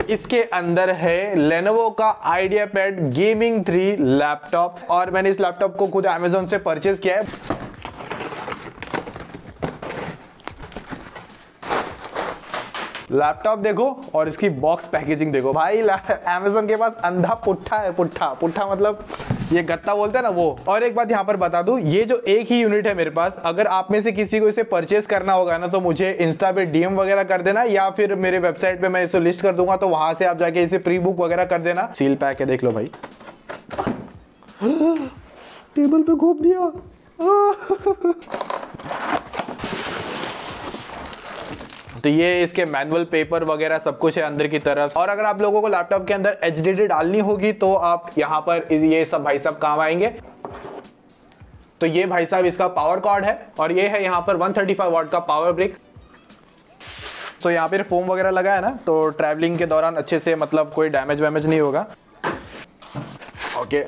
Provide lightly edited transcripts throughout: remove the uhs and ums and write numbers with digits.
इसके अंदर है Lenovo का IdeaPad Gaming 3 लैपटॉप और मैंने इस लैपटॉप को खुद Amazon से परचेज किया है। लैपटॉप देखो और इसकी बॉक्स पैकेजिंग देखो भाई, Amazon के पास अंधा पुट्ठा है, पुट्ठा मतलब ये गत्ता बोलते हैं ना वो। और एक बात यहाँ पर बता दूं, ये जो एक ही यूनिट है मेरे पास, अगर आप में से किसी को इसे परचेस करना होगा ना तो मुझे इंस्टा पे डीएम वगैरह कर देना या फिर मेरे वेबसाइट पे मैं इसे लिस्ट कर दूंगा, तो वहां से आप जाके इसे प्री बुक वगैरह कर देना। सील पैक है, देख लो भाई। टेबल पे घोप दिया। तो ये इसके मैनुअल पेपर वगैरह सब कुछ है अंदर की तरफ। और अगर आप लोगों को लैपटॉप के अंदर एचडीडी डालनी होगी तो आप यहाँ पर ये सब भाई साहब काम आएंगे। तो ये भाई साहब इसका पावर कॉर्ड है और ये है यहाँ पर 135 वाट का पावर ब्रिक। तो यहाँ पर फोम वगैरह लगा है ना, तो ट्रैवलिंग के दौरान अच्छे से मतलब कोई डैमेज वैमेज नहीं होगा। ओके,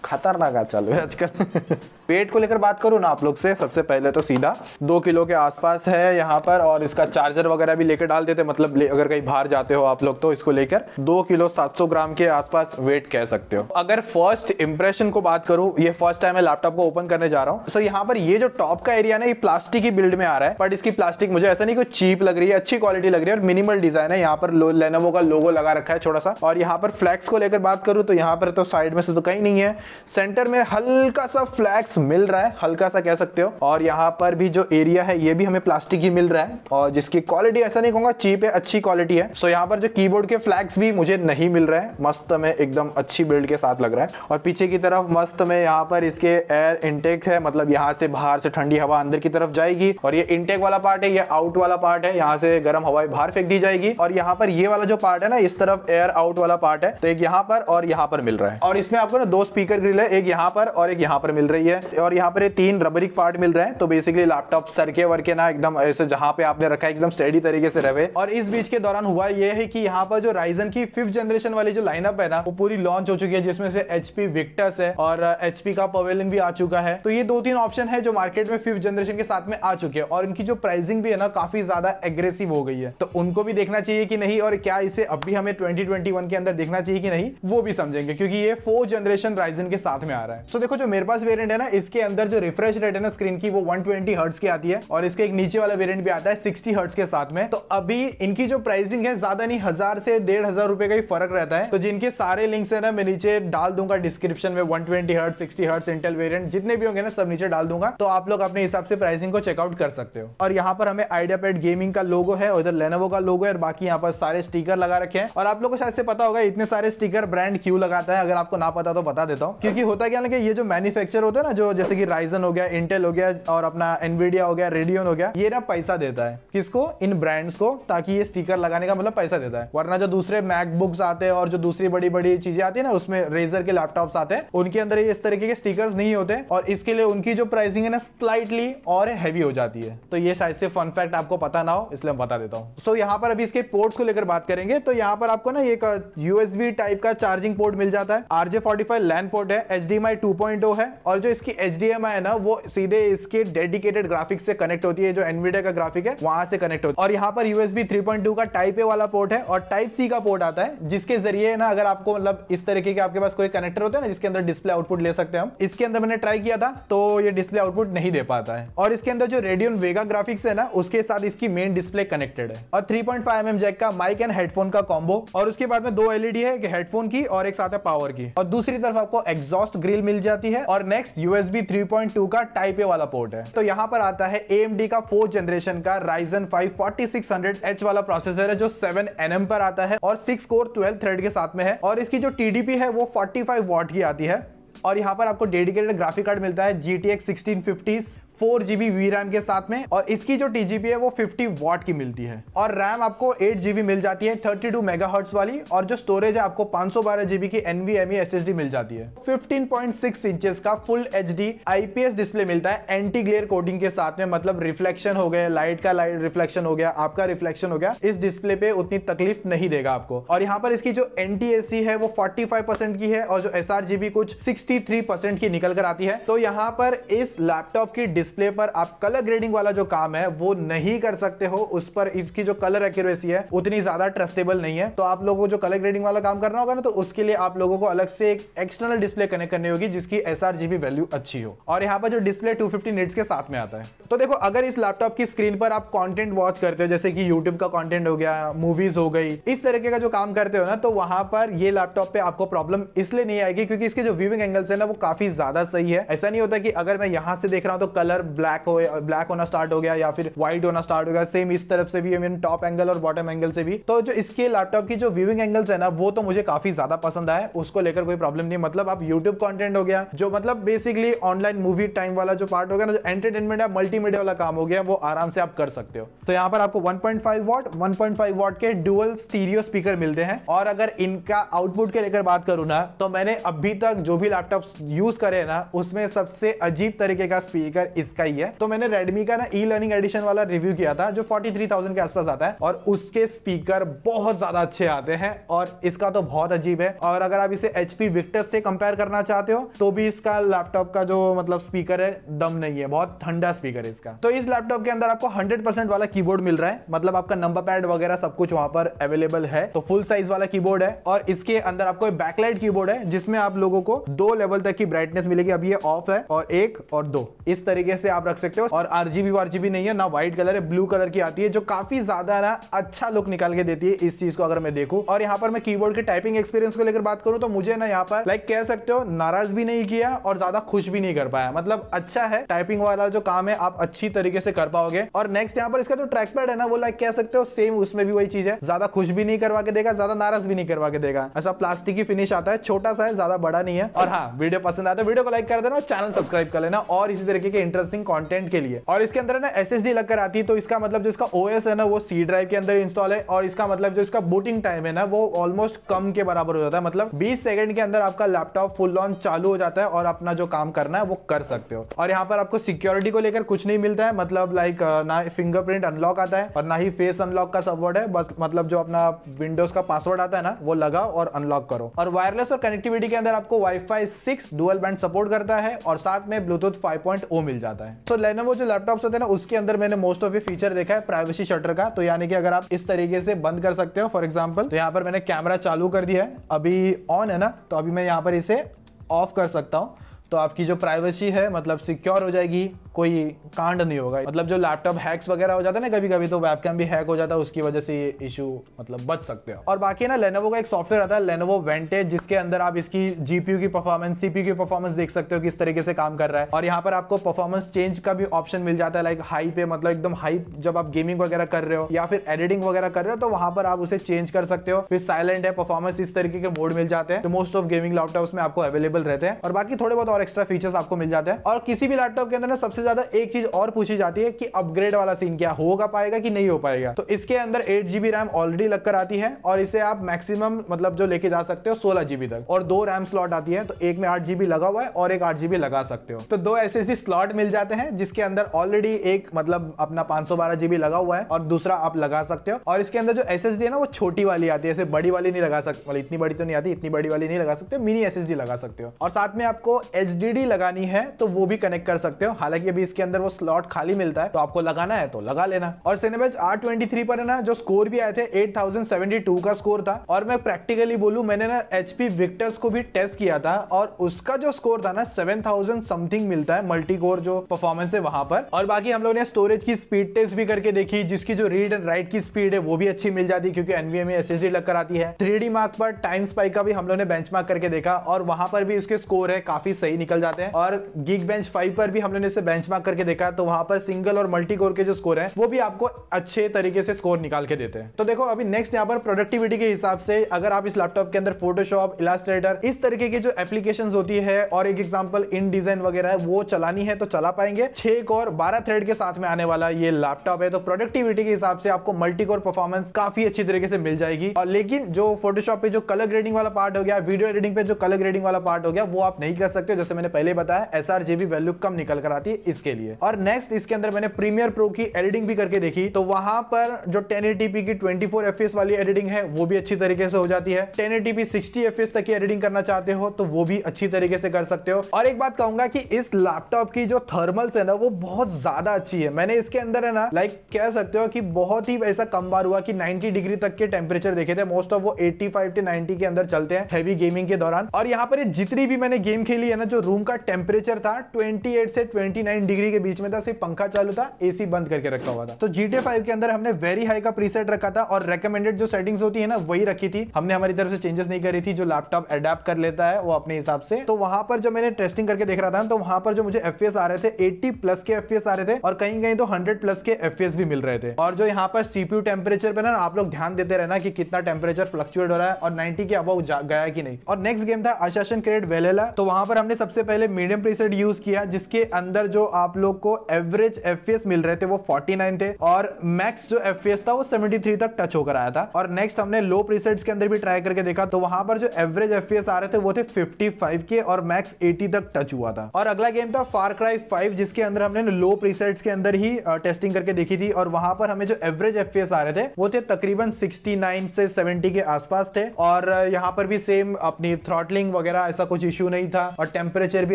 खतरनाक चालू है आजकल। वेट को लेकर बात करूं ना आप लोग से, सबसे पहले तो सीधा 2 किलो के आसपास है यहाँ पर। और इसका चार्जर वगैरह भी लेकर डाल देते, मतलब अगर कहीं बाहर जाते हो आप लोग तो इसको लेकर 2 किलो 700 ग्राम के आसपास वेट कह सकते हो। अगर फर्स्ट इंप्रेशन को बात करूं, ये फर्स्ट टाइम मैं लैपटॉप को ओपन करने जा रहा हूँ। सो यहाँ पर ये जो टॉप का एरिया ना, ये प्लास्टिक की बिल्ड में आ रहा है, बट इसकी प्लास्टिक मुझे ऐसा नहीं कोई चीप लग रही है, अच्छी क्वालिटी लग रही है और मिनिमल डिजाइन है। यहाँ पर Lenovo का लोगो लगा रखा है छोटा सा। और यहाँ पर फ्लैक्स को लेकर बात करूं तो यहाँ पर तो साइड में से तो कहीं नहीं है, सेंटर में हल्का सा फ्लैक्स मिल रहा है, हल्का सा कह सकते हो। और यहाँ पर भी जो एरिया है ये भी हमें प्लास्टिक ही मिल रहा है और जिसकी क्वालिटी ऐसा नहीं कहूंगा चीप है, अच्छी क्वालिटी है। सो यहाँ पर जो कीबोर्ड के फ्लैग्स भी मुझे नहीं मिल रहे हैं, मस्त में एकदम अच्छी बिल्ड के साथ लग रहा है। और पीछे की तरफ मस्त में यहाँ पर इसके एयर इनटेक है, मतलब यहाँ से बाहर से ठंडी हवा अंदर की तरफ जाएगी। और ये इनटेक वाला पार्ट है, ये आउट वाला पार्ट है, यहाँ से गर्म हवा बाहर फेंक दी जाएगी। और यहाँ पर ये वाला जो पार्ट है ना, इस तरफ एयर आउट वाला पार्ट है, तो एक यहाँ पर और यहाँ पर मिल रहा है। और इसमें आपको ना 2 स्पीकर ग्रिल है, एक यहाँ पर और एक यहाँ पर मिल रही है। और यहाँ पर 3 रबरिक पार्ट मिल रहे हैं। तो बेसिकली लैपटॉप सरके वरके ना एकदम ऐसे जहां पे आपने रखा है एकदम स्टेडी तरीके से रहे। और इस बीच के दौरान हुआ ये है कि यहाँ पर जो Ryzen की 5th जनरेशन वाली जो लाइनअप है ना, वो पूरी लॉन्च हो चुकी है, जिसमें से HP Victus है और HP का पवेलियन भी आ चुका है। तो ये 2-3 ऑप्शन है जो मार्केट में 5th जनरेशन के साथ में आ चुके हैं और इनकी जो प्राइसिंग भी है ना काफी ज्यादा एग्रेसिव हो गई है। तो उनको भी देखना चाहिए कि नहीं, और क्या इसे अब भी हमें 2021 के अंदर देखना चाहिए कि नहीं, वो भी समझेंगे, क्योंकि ये 4th जनरेशन Ryzen के साथ में आ रहा है। सो देखो, जो मेरे पास वेरिएंट है ना, इसके अंदर जो रिफ्रेश रेट है ना स्क्रीन की, वो 120 हर्ट्ज की आती है और इसके एक नीचे वाला वेरिएंट भी आता है 60 हर्ट्ज के साथ में। तो अभी इनकी जो प्राइसिंग है ज्यादा नहीं, 1000 से 1500 रुपए का ही फर्क रहता है। तो जिनके सारे लिंक्स है ना मैं नीचे डाल दूंगा डिस्क्रिप्शन में, 120 हर्ट्ज 60 हर्ट्ज इंटेल वेरिएंट जितने भी होंगे ना सब नीचे डाल दूंगा, तो आप लोग अपने हिसाब से प्राइसिंग को चेकआउट कर सकते हो। और यहाँ पर हमें IdeaPad गेमिंग का लोगो है, उधर Lenovo का लोगो है और बाकी यहाँ पर सारे स्टिकर लगा रखे हैं। और आप लोग को शायद से पता होगा इतने सारे स्टिकर ब्रांड क्यों लगाता है, अगर आपको ना पता तो बता देता हूँ। क्योंकि होता क्या है कि ये जो मैन्युफैक्चर होता है ना, जो जैसे कि Ryzen हो गया, इंटेल हो गया और अपना Nvidia हो गया, रेडियन हो गया, ये ना पैसा देता है किसको, इन ब्रांड्स को, ताकि ये स्टिकर लगाने का मतलब पैसा देता है। वरना जो दूसरे मैकबुक्स आते हैं और जो दूसरी बड़ी बड़ी चीजें आती है ना, उसमें रेजर के लैपटॉप्स आते हैं, उनके अंदर ये इस तरीके के स्टिकर्स नहीं होते और इसके लिए उनकी जो प्राइसिंग है ना स्लाइटली और हैवी हो जाती है। तो ये शायद से फन फैक्ट आपको पता ना हो, इसलिए मैं बता देता हूँ। सो यहाँ पर अभी इसके पोर्ट्स को लेकर बात करेंगे तो यहाँ पर आपको ना एक USB टाइप का चार्जिंग पोर्ट मिल जाता है, RJ45 LAN पोर्ट है, HDMI 2.0 है और जो इसकी HDMI है ना वो सीधे इसके डेडिकेटेड ग्राफिक्स से कनेक्ट होती है, जो Nvidia का ग्राफिक है वहां से कनेक्ट होती है। और यहाँ पर USB 3.2 का टाइप ए वाला पोर्ट है और टाइप सी का पोर्ट आता है, जिसके जरिए ना अगर आपको मतलब इस तरीके के आपके पास कोई कनेक्टर होता है ना जिसके अंदर डिस्प्ले आउटपुट ले सकते हैं हम, इसके अंदर मैंने ट्राई किया था तो ये डिस्प्ले आउटपुट नहीं दे पाता है। और इसके अंदर जो Radeon Vega ग्राफिक्स है ना उसके साथ इसकी मेन डिस्प्ले कनेक्टेड है। और 3.5mm जैक का माइक एंड हेडफोन का कॉम्बो, और उसके बाद में 2 LED है, एक हेडफोन की और एक साथ है पावर की। और दूसरी तरफ आपको एग्जॉस्ट ग्रिल मिल जाती है और नेक्स्ट USB 3.2 का टाइप ए वाला पोर्ट है। तो यहाँ पर आता है AMD का 4th जनरेशन का Ryzen 5 4600H वाला प्रोसेसर है, जो 7nm पर आता है और 6 कोर 12 थ्रेड के साथ में है। और इसकी जो TDP है वो 45 वॉट की आती है। और यहाँ पर आपको डेडिकेटेड ग्राफिक कार्ड मिलता है GTX 1650 4GB VRAM के साथ में, और इसकी जो TGP है वो 50 वॉट की मिलती है। और रैम आपको 8GB मिल जाती है 32 मेगाहर्ट्ज वाली, और जो स्टोरेज है आपको 512GB की NVMe SSD मिल जाती है। 15.6 इंचेस का फुल HD IPS डिस्प्ले मिलता है एंटी ग्लेयर कोटिंग के साथ में, मतलब रिफ्लेक्शन हो गया, लाइट का लाइट रिफ्लेक्शन हो गया, आपका रिफ्लेक्शन हो गया, इस डिस्प्ले पे उतनी तकलीफ नहीं देगा आपको। और यहाँ पर इसकी जो NTSC है वो 45% की है और जो sRGB कुछ 63% की निकल कर आती है। तो यहाँ पर इस लैपटॉप की डिस्प्ले पर आप कलर ग्रेडिंग वाला जो काम है वो नहीं कर सकते हो, उस पर इसकी जो कलर एक्यूरेसी है उतनी ज्यादा ट्रस्टेबल नहीं है। तो आप लोगों को जो कलर ग्रेडिंग वाला काम करना होगा ना, तो उसके लिए आप लोगों को अलग से एक एक्सटर्नल डिस्प्ले कनेक्ट करनी होगी जिसकी sRGB वैल्यू अच्छी हो, और यहाँ पर जो डिस्प्ले 250 निट्स के साथ में आता है। तो देखो, अगर इस लैपटॉप की स्क्रीन पर आप कंटेंट वॉच करते हो, जैसे कि यूट्यूब का कंटेंट हो गया, मूवीज हो गई, इस तरीके का जो काम करते हो ना, तो वहां पर ये लैपटॉप पे आपको प्रॉब्लम इसलिए नहीं आएगी क्योंकि इसके जो व्यूइंग एंगल्स है ना वो काफी ज्यादा सही है। ऐसा नहीं होता कि अगर मैं यहां से देख रहा हूं तो कलर ब्लैक होना स्टार्ट हो गया या फिर व्हाइट होना स्टार्ट हो गया, सेम इस तरफ से भी, टॉप एंगल और बॉटम एंगल से भी। तो जो इसके लैपटॉप की जो व्यूइंग एंगल्स है ना वो तो मुझे काफी ज्यादा पसंद आया, उसको लेकर कोई प्रॉब्लम नहीं। मतलब आप यूट्यूब कंटेंट हो गया, जो मतलब बेसिकली ऑनलाइन मूवी टाइम वाला जो पार्ट हो गया ना, जो एंटरटेनमेंट या मल्टीमीडिया वाला काम हो गया, वो आराम से आप कर सकते हो। तो यहाँ पर आपको 1.5 वॉट के डुअल स्टीरियो स्पीकर मिलते हैं। और अगर इनका आउटपुट के लेकर बात करूं ना, तो मैंने अभी तक जो भी लैपटॉप यूज करे ना उसमें सबसे अजीब तरीके का स्पीकर इसका ही है। तो मैंने रेडमी का ना ई-लर्निंग एडिशन वाला रिव्यू किया था जो 43,000 के आसपास आता है, और उसके स्पीकर बहुत ज्यादा अच्छे आते हैं, और इसका तो बहुत अजीब है। और अगर आप इसे HP विक्टस से कंपेयर करना चाहते हो तो भी इसका लैपटॉप का जो मतलब स्पीकर है दम नहीं है, बहुत ठंडा स्पीकर है इसका। तो इस लैपटॉप के अंदर आपको 100% वाला कीबोर्ड मिल रहा है, मतलब आपका नंबर पैड वगैरह सब कुछ वहां पर अवेलेबल है। तो फुल साइज वाला कीबोर्ड है, और इसके अंदर आपको बैकलाइट कीबोर्ड है जिसमें आप लोगों को 2 लेवल तक की ब्राइटनेस मिलेगी। अभी ये ऑफ है, और 1 और 2 इस तरीके से आप रख सकते हो। और RGB नहीं है ना, व्हाइट कलर है, ब्लू कलर की आती है, जो काफी ज्यादा ना अच्छा लुक निकाल के देती है इस चीज को अगर मैं देखूं। और यहाँ पर मैं कीबोर्ड के टाइपिंग एक्सपीरियंस को लेकर बात करूं तो मुझे ना यहाँ पर लाइक कह सकते हो नाराज भी नहीं किया और ज्यादा खुश भी नहीं कर पाया। मतलब अच्छा है, टाइपिंग वाला जो काम है आप अच्छी तरीके से कर पाओगे। और नेक्स्ट यहाँ पर इसका जो ट्रैक पैड है ना, वो लाइक कह सकते हो सेम उसमें भी वही चीज है, ज्यादा खुश भी नहीं करवा के देगा, ज्यादा नाराज भी नहीं करवा के देगा। ऐसा प्लास्टिक की फिनिश आता है, छोटा सा है, ज्यादा बड़ा नहीं है। और हाँ, वीडियो पसंद आता है वीडियो को लाइक कर देना, चैनल सब्सक्राइब कर लेना और इसी तरीके के इंटरेस्टिंग कंटेंट के लिए। और इसके अंदर ना SSD लगकर आती है, तो इसका मतलब जो इसका OS है ना वो C ड्राइव के अंदर इंस्टॉल है, और इसका मतलब जो इसका बूटिंग टाइम है ना वो ऑलमोस्ट कम के बराबर हो जाता है। मतलब 20 सेकंड के अंदर आपका लैपटॉप फुल ऑन चालू हो जाता है और अपना जो काम करना है वो कर सकते हो। और यहाँ पर आपको सिक्योरिटी को लेकर कुछ नहीं मिलता है, मतलब लाइक ना फिंगरप्रिंट अनलॉक आता है और ना ही फेस अनलॉक का सपोर्ट है। बस मतलब जो अपना विंडोज का पासवर्ड आता है ना वो लगाओ और अनलॉक करो। और वायरलेस और कनेक्टिविटी के अंदर आपको वाईफाई 6 डुअल बैंड सपोर्ट करता है, और साथ में ब्लूटूथ 5.0 मिल जाता है। तो लेनोवो जो लैपटॉप्स होते हैं ना उसके अंदर मैंने मोस्ट ऑफ ये फीचर देखा है प्राइवेसी शटर का। तो यानी कि अगर आप इस तरीके से बंद कर सकते हो, फॉर एग्जांपल तो यहाँ पर मैंने कैमरा चालू कर दिया है, अभी ऑन है ना, तो अभी मैं यहाँ पर इसे ऑफ कर सकता हूँ। तो आपकी जो प्राइवेसी है मतलब सिक्योर हो जाएगी, कोई कांड नहीं होगा। मतलब जो लैपटॉप हैक्स वगैरह हो जाता है ना कभी कभी, तो वेबकैम भी हैक हो जाता है, उसकी वजह से ये इशू मतलब बच सकते हो। और बाकी ना लेनोवो का एक सॉफ्टवेयर आता है लेनोवो वेंटेज, जिसके अंदर आप इसकी GPU की परफॉर्मेंस, CPU की परफॉर्मेंस देख सकते हो किस तरीके से काम कर रहा है। और यहाँ पर आपको परफॉर्मेंस चेंज का भी ऑप्शन मिल जाता है, लाइक हाई पे, मतलब एकदम हाई जब आप गेमिंग वगैरह कर रहे हो या फिर एडिटिंग वगैरह कर रहे हो तो वहां पर आप उसे चेंज कर सकते हो। फिर साइलेंट है, परफॉर्मेंस, इस तरीके के मोड मिल जाते हैं, तो मोस्ट ऑफ गेमिंग लैपटॉप्स में आपको अवेलेबल रहते हैं। और बाकी थोड़े बहुत और एक्स्ट्रा फीचर्स आपको मिल जाते हैं। और किसी भी लैपटॉप के अंदर ना सबसे ज्यादा एक चीज और पूछी जाती है कि अपग्रेड वाला सीन क्या होगा, पाएगा कि नहीं हो पाएगा। तो इसके अंदर 8GB रैम ऑलरेडी लगकर आती है, और इसे आप मैक्सिमम मतलब जो लेके जा सकते हो 16GB तक, और 2 रैम स्लॉट आती है। तो एक में 8GB लगा हुआ है और एक 8GB लगा सकते हो। तो 2 SSD स्लॉट मिल जाते हैं, जिसके अंदर ऑलरेडी एक मतलब अपना 512GB लगा हुआ है और दूसरा आप लगा सकते हो। और इसके अंदर जो SSD है ना वो छोटी वाली आती है, ऐसे बड़ी वाली नहीं लगा सकते, मतलब इतनी बड़ी तो नहीं आती, इतनी बड़ी वाली नहीं लगा सकते, मिनी SSD लगा सकते हो। और साथ में आपको HDD लगानी है तो वो भी कनेक्ट कर सकते हो। हालांकि अभी इसके अंदर वो स्लॉट खाली मिलता है, तो आपको लगाना है तो लगा लेना। और Cinebench R23 पर है ना जो स्कोर भी आए थे 8072 का स्कोर था। और मैं प्रैक्टिकली बोलूं, मैंने ना HP विक्टर्स को भी टेस्ट किया था और उसका जो स्कोर था ना 7000 समथिंग मिलता है, मल्टी कोर जो परफॉर्मेंस है वहां पर। और बाकी हम लोगों ने स्टोरेज की स्पीड टेस्ट भी करके देखी, जिसकी जो रीड एंड राइट की स्पीड है वो भी अच्छी मिल जाती है, क्योंकि NVMe SSD लगकर आती है। 3D Mark पर टाइम स्पाइक का भी हम लोगों ने बेंचमार्क करके देखा, और वहां पर भी इसके स्कोर है काफी सही निकल जाते हैं। और Geekbench 5 पर भी हम लोगों ने इसे बेंचमार्क करके देखा, तो वहां पर सिंगल और मल्टी कोर के जो स्कोर है वो भी आपको अच्छे तरीके से स्कोर निकाल के देते हैं। तो देखो अभी नेक्स्ट यहाँ पर प्रोडक्टिविटी के हिसाब से अगर आप इस लैपटॉप के अंदर फोटोशॉप, इलास्ट्रेटर, इस तरीके की जो एप्लीकेशंस होती है, और एक एग्जांपल इन डिजाइन वगैरह है, वो चलानी है तो चला पाएंगे। 6 कोर 12 थ्रेड के साथ में आने वाला ये लैपटॉप है, तो प्रोडक्टिविटी के हिसाब से आपको मल्टी कोर परफॉर्मेंस काफी अच्छी तरीके से मिल जाएगी। और लेकिन जो फोटोशॉप पे जो कलर ग्रेडिंग वाला पार्ट हो गया, वीडियो एडिटिंग पे जो कलर ग्रेडिंग वाला पार्ट हो गया, वो आप नहीं कर सकते। जैसे मैंने पहले बताया sRGB वैल्यू कम निकल कर आती है इसके लिए। और नेक्स्ट इसके अंदर मैंने प्रीमियर प्रो की एडिटिंग भी करके देखी, तो वहां पर जो 1080p की 24 FPS वाली एडिटिंग है वो भी अच्छी तरीके से हो जाती है। 1080p 60 FPS तक की एडिटिंग करना चाहते हो तो वो भी अच्छी तरीके से कर सकते हो। और एक बात कहूंगा कि इस लैपटॉप की जो थर्मल्स है ना वो बहुत ज्यादा अच्छी है। मैंने इसके अंदर है ना कह सकते हो कि बहुत ही ऐसा कम बार हुआ कि 90 डिग्री तक के टेम्परेचर देखे थे, मोस्ट ऑफ वो 85 से 90 के अंदर चलते हैं हेवी गेमिंग के दौरान। और यहाँ पर जितनी भी मैंने गेम खेली है ना, जो रूम का टेम्परेचर था 28 से 29 डिग्री के बीच में था, सिर्फ पंखा चालू था, एसी बंद करके रखा हुआ था। तो GTA 5 के अंदर हमने वेरी हाई का प्रीसेट रखा था और रेकमेंडेड जो सेटिंग्स होती है ना वही रखी थी, हमने हमारी तरफ से चेंजेस नहीं करी थी, जो लैपटॉप अडेप्ट कर लेता है वो अपने हिसाब से। तो वहां पर जो मैंने टेस्टिंग करके देख रहा था तो वहां पर जो मुझे FPS आ रहे थे 80 प्लस के FPS आ रहे थे और कहीं कहीं तो 100 प्लस के FPS भी मिल रहे थे। और जो यहाँ पर CPU टेम्परेचर पे ना आप लोग ध्यान देते रहना कि कितना टेम्परेचर फ्लक्चुएट हो रहा है और 90 के अबव गया कि नहीं। और नेक्स्ट गेम था Assassin's Creed Valhalla, तो वहां पर हमने सबसे पहले मीडियम प्रीसेट यूज किया जिसके अंदर जो आप लोग को एवरेज FPS मिल रहे थे वो 49 थे और मैक्स जो FPS था वो 73 तक टच होकर आया था। और नेक्स्ट हमने लो प्रीसेट्स के अंदर भी ट्राई करके देखा, तो वहां पर जो एवरेज FPS आ रहे थे वो थे 55 के और मैक्स 80 तक टच हुआ था। और अगला गेम था Far Cry 5 जिसके अंदर हमने लो प्रीसेट्स के अंदर ही टेस्टिंग करके देखी थी और वहां पर हमें जो एवरेज FPS आ रहे थे वो थे तकरीबन 69 से 70 के आसपास थे। और यहाँ पर भी सेम अपनी थ्रॉटलिंग वगैरह ऐसा कुछ इश्यू नहीं था और टेम्परेचर भी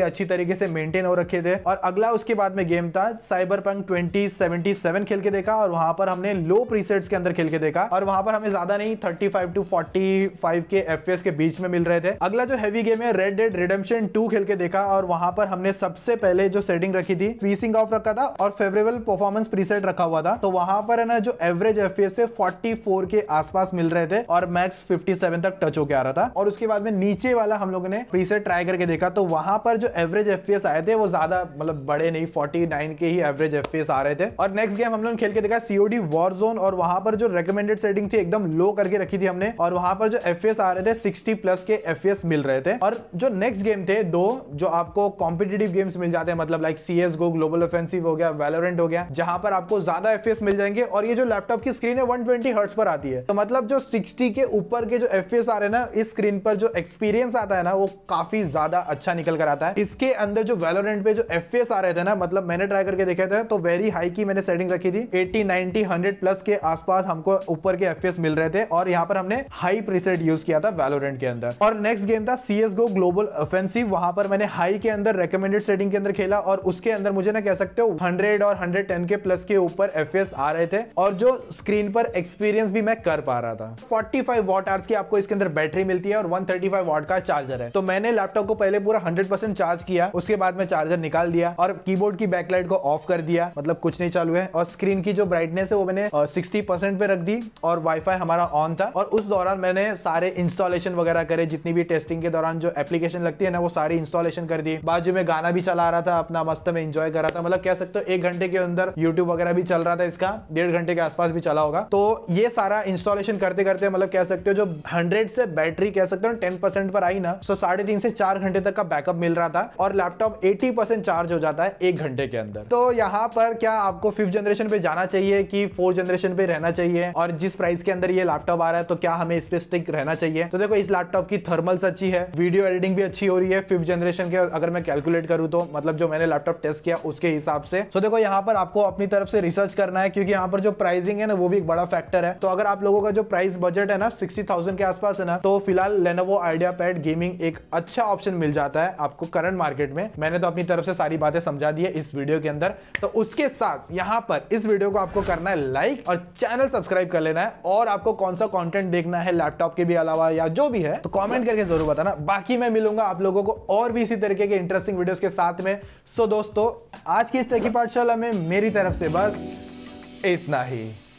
अच्छी तरीके से मेंटेन हो रखे थे। और अगला उसके बाद में गेम था Cyberpunk 2077 खेल के देखा और वहां पर हमने लो प्रीसेट्स के अंदर खेल के देखा और वहां पर हमें ज्यादा नहीं 35 टू 45 के FPS के बीच में मिल रहे थे। अगला जो हैवी गेम है Red Dead Redemption 2 खेल के देखा और वहां पर हमने सबसे पहले जो सेटिंग रखी थी स्वीसिंग ऑफ रखा था और फेवरेबल परफॉर्मेंस प्रीसेट रखा हुआ था, तो वहां पर है ना जो एवरेज FPS थे 44 के आसपास मिल रहे थे और मैक्स 57 तक टच होके आ रहा था। और उसके बाद में नीचे वाला हम लोगों ने प्रीसेट ट्राई करके देखा, तो वहां पर जो एवरेज FPS आए थे वो ज्यादा मतलब बड़े नहीं 49 के ही एवरेज FPS आ रहे थे। और नेक्स्ट गेम हम लोग खेल के देखा COD Warzone और वहां पर जो रेकमेंडेड सेटिंग थी एकदम लो करके रखी थी हमने और वहां पर जो FPS आ रहे थे 60 प्लस के FPS मिल रहे थे। और जो नेक्स्ट गेम थे दो जो आपको कॉम्पिटिटिव गेम्स मिल जाते हैं, मतलब लाइक CSGO ग्लोबल ऑफेंसिव हो गया, Valorant हो गया, जहां पर आपको ज्यादा FPS मिल जाएंगे। और ये जो लैपटॉप की स्क्रीन है 120 हर्ट्ज पर आती है, तो मतलब जो 60 के ऊपर के जो FPS आ रहे हैं ना इस स्क्रीन पर जो एक्सपीरियंस आता है ना वो काफी ज्यादा अच्छा निकल कर आता है। इसके अंदर जो Valorant पे जो FPS आ रहे थे ना, मतलब मैंने ट्राई करके देखा था तो वेरी हाई की मैंने सेटिंग रखी थी 80 90 100 प्लस के आसपास हमको ऊपर के FPS मिल रहे थे और यहाँ पर हमने हाई प्रीसेट यूज किया था Valorant के अंदर। और नेक्स्ट गेम था CSGO ग्लोबल ऑफेंसिव, वहां पर मैंने हाई के अंदर रेकमेंडेड सेटिंग के अंदर खेला और उसके अंदर मुझे ना कह सकते हो 100 और 110 के प्लस के ऊपर FPS आ रहे थे और जो स्क्रीन पर एक्सपीरियंस भी मैं कर पा रहा था। 45 वॉट आवर्स की आपको इसके अंदर बैटरी मिलती है और 135 वॉट का चार्जर है। तो मैंने लैपटॉप को पहले पूरा 100% चार्ज किया, उसके बाद में चार्जर निकाल दिया और कीबोर्ड की बैकलाइट को ऑफ कर दिया, मतलब कुछ नहीं चालू है। और स्क्रीन की जो ब्राइटनेस है वो मैंने 60% पे रख दी और वाईफाई हमारा ऑन था। और उस दौरान मैंने सारे इंस्टॉलेशन वगैरह करे, जितनी भी टेस्टिंग के दौरान जो एप्लीकेशन लगती है ना वो सारी इंस्टॉलेशन कर दी। बाजू में गाना भी चला रहा था अपना, मस्त में एंजॉय कर रहा था, मतलब कह सकते हो 1 घंटे के अंदर यूट्यूब वगैरह भी चल रहा था, इसका 1.5 घंटे के आसपास भी चला होगा। तो ये सारा इंस्टॉलेशन करते करते मतलब कह सकते हो जो 100 से बैटरी कह सकते हो 10% पर आई ना, तो 3.5 से 4 घंटे तक का बैकअप मिल रहा था और लैपटॉप 80% चार्ज हो जाता है 1 घंटे के अंदर। तो यहाँ पर क्या आपको 5th जनरेशन पे जाना चाहिए कि 4th जनरेशन पे रहना चाहिए, और जिस प्राइस के अंदर ये लैपटॉप आ रहा है तो क्या हमें इस पे स्टिक रहना चाहिए? तो देखो इस लैपटॉप की थर्मल्स अच्छी है, वीडियो एडिटिंग भी अच्छी हो रही है 5th जनरेशन के, अगर मैं कैलकुलेट करूँ तो मतलब जो मैंने लैपटॉप टेस्ट किया उसके हिसाब से। तो देखो यहाँ पर आपको अपनी तरफ से रिसर्च करना है क्योंकि यहाँ पर जो प्राइसिंग है ना वो भी एक बड़ा फैक्टर है। तो अगर आप लोगों का जो प्राइस बजट है ना 60,000 के आसपास है ना, तो फिलहाल Lenovo IdeaPad गेमिंग एक अच्छा ऑप्शन मिल जाता है आपको करंट मार्केट में। मैंने तो अपनी तरफ से सारी बातें समझा दी है इस वीडियो के अंदर। तो उसके साथ यहाँ पर इस वीडियो को आपको करना है लाइक और चैनल सब्सक्राइब कर लेना है, और आपको कौन सा कंटेंट देखना है लैपटॉप के भी अलावा या जो भी है तो कमेंट करके जरूर बताना। बाकी मैं मिलूंगा आप लोगों को और भी इसी तरीके के इंटरेस्टिंग वीडियोस के साथ में। सो दोस्तों आज की इस टेकी पाठशाला में मेरी तरफ से बस इतना ही।